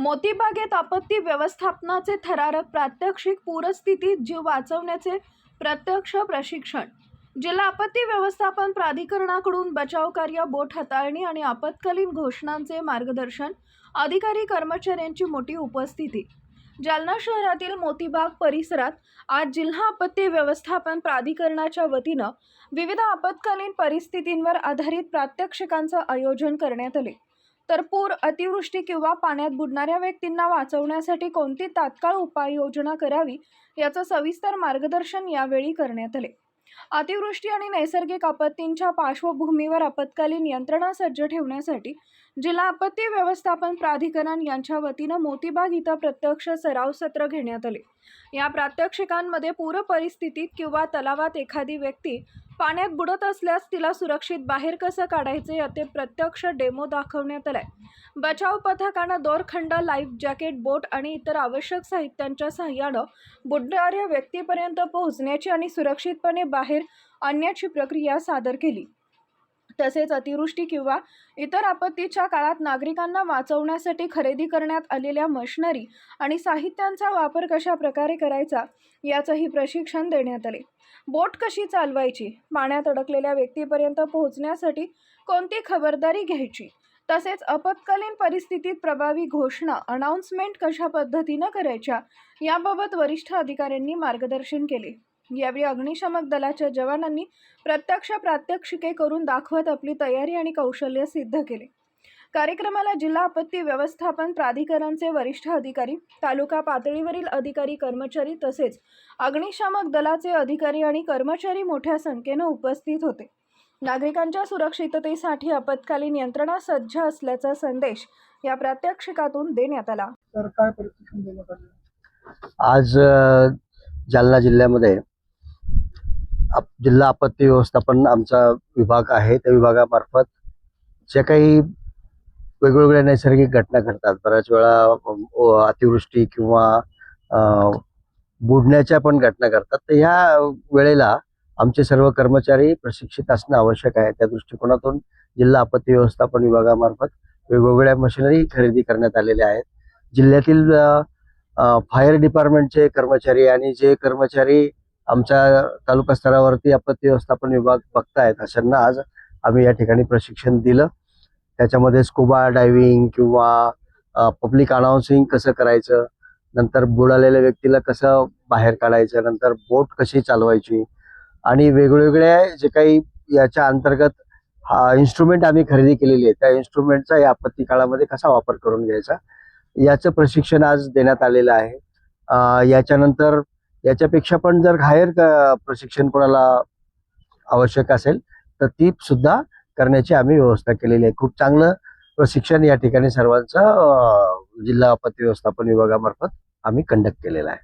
मोतीबागेत आपत्ती व्यवस्थापनाचे थरारक प्रात्यक्षिक, पूरस्थितीत जीव वाचवण्याचे प्रत्यक्ष प्रशिक्षण. जिल्हा आपत्ती व्यवस्थापन प्राधिकरणाकडून बचाव कार्य, बोट हाताळणी आणि आपत्कालीन घोषणांचे मार्गदर्शन. अधिकारी कर्मचाऱ्यांची मोठी उपस्थिती. जालना शहरातील मोतीबाग परिसरात आज जिल्हा आपत्ती व्यवस्थापन प्राधिकरणाच्या वतीनं विविध आपत्कालीन परिस्थितींवर आधारित प्रात्यक्षिकांचं आयोजन करण्यात आले. तर पूर, अतिवृष्टी किंवा पाण्यात बुडणाऱ्या व्यक्तींना वाचवण्यासाठी कोणती तात्काळ उपाययोजना करावी याचं सविस्तर मार्गदर्शन यावेळी करण्यात आले. अतिवृष्टी आणि नैसर्गिक आपत्तींच्या पार्श्वभूमीवर आपत्कालीन यंत्रणा सज्ज ठेवण्यासाठी जिल्हा आपत्ती व्यवस्थापन प्राधिकरण यांच्या वतीनं मोतीबाग इथं प्रत्यक्ष सराव सत्र घेण्यात आले. या प्रात्यक्षिकांमध्ये पूर परिस्थितीत किंवा तलावात एखादी व्यक्ती पाण्यात बुडत असल्यास तिला सुरक्षित बाहेर कसं काढायचे याचे प्रत्यक्ष डेमो दाखवण्यात आलाय. बचाव पथकानं दोरखंड, लाईफ जॅकेट, बोट आणि इतर आवश्यक साहित्यांच्या सहाय्यानं बुडणाऱ्या व्यक्तीपर्यंत पोहोचण्याची आणि सुरक्षितपणे बाहेर आणण्याची प्रक्रिया सादर केली. तसेच अतिवृष्टी किंवा इतर आपत्तीच्या काळात नागरिकांना वाचवण्यासाठी खरेदी करण्यात आलेल्या मशिनरी आणि साहित्यांचा वापर कशा प्रकारे करायचा याचंही प्रशिक्षण देण्यात आले. बोट कशी चालवायची, पाण्यात अडकलेल्या व्यक्तीपर्यंत पोहोचण्यासाठी कोणती खबरदारी घ्यायची, तसेच आपत्कालीन परिस्थितीत प्रभावी घोषणा, अनाउन्समेंट कशा पद्धतीनं करायच्या याबाबत वरिष्ठ अधिकाऱ्यांनी मार्गदर्शन केले. यावेळी अग्निशमक दलाच्या जवानांनी प्रत्यक्ष प्रात्यक्षिके करून दाखवत आपली तयारी आणि कौशल्य सिद्ध केले. कार्यक्रमाला जिल्हा आपत्ती व्यवस्थापन प्राधिकरणचे वरिष्ठ अधिकारी, तालुका पातळीवरील अधिकारी कर्मचारी तसेच अग्निशमक दलाचे अधिकारी आणि कर्मचारी मोठ्या संख्येने उपस्थित होते. नागरिकांच्या सुरक्षिततेसाठी आपत्कालीन यंत्रणा सज्ज असल्याचा संदेश या प्रात्यक्षिकातून देण्यात आला. तर काय प्रशिक्षण देण्यात आले? आज जालना जिल्ह्यामध्ये जिल्हा आपत्ती व्यवस्थापन आमचा विभाग आहे. त्या विभागामार्फत जे काही वेगवेगळ्या नैसर्गिक घटना घडतात, बऱ्याच वेळा अतिवृष्टी किंवा बुडण्याच्या पण घटना घडतात, तर ह्या वेळेला आमचे सर्व कर्मचारी प्रशिक्षित असणं आवश्यक आहे. त्या दृष्टिकोनातून जिल्हा आपत्ती व्यवस्थापन विभागामार्फत वेगवेगळ्या मशिनरी खरेदी करण्यात आलेल्या आहेत. जिल्ह्यातील फायर डिपार्टमेंटचे कर्मचारी आणि जे कर्मचारी आमच्या तालुका स्तरावरती आपत्ती व्यवस्थापन विभाग बघतायत, अशांना आज आम्ही या ठिकाणी प्रशिक्षण दिलं. त्याच्यामध्ये स्कुबा डायव्हिंग किंवा पब्लिक अनाउन्सिंग कसं करायचं, नंतर बुडालेल्या व्यक्तीला कसं बाहेर काढायचं, नंतर बोट कशी चालवायची आणि वेगवेगळ्या जे काही याच्या अंतर्गत इन्स्ट्रुमेंट आम्ही खरेदी केलेली आहे, त्या इन्स्ट्रुमेंटचा या आपत्ती काळामध्ये कसा वापर करून घ्यायचा याचं प्रशिक्षण आज देण्यात आलेलं आहे. याच्यानंतर याच्यापेक्षा पण जर हायर प्रशिक्षण कोणाला आवश्यक असेल तर ती सुद्धा करण्याची आम्ही व्यवस्था केलेली आहे. खूप चांगलं प्रशिक्षण या ठिकाणी सर्वांचं जिल्हा आपत्ती व्यवस्थापन विभागामार्फत आम्ही कंडक्ट केलेलं आहे.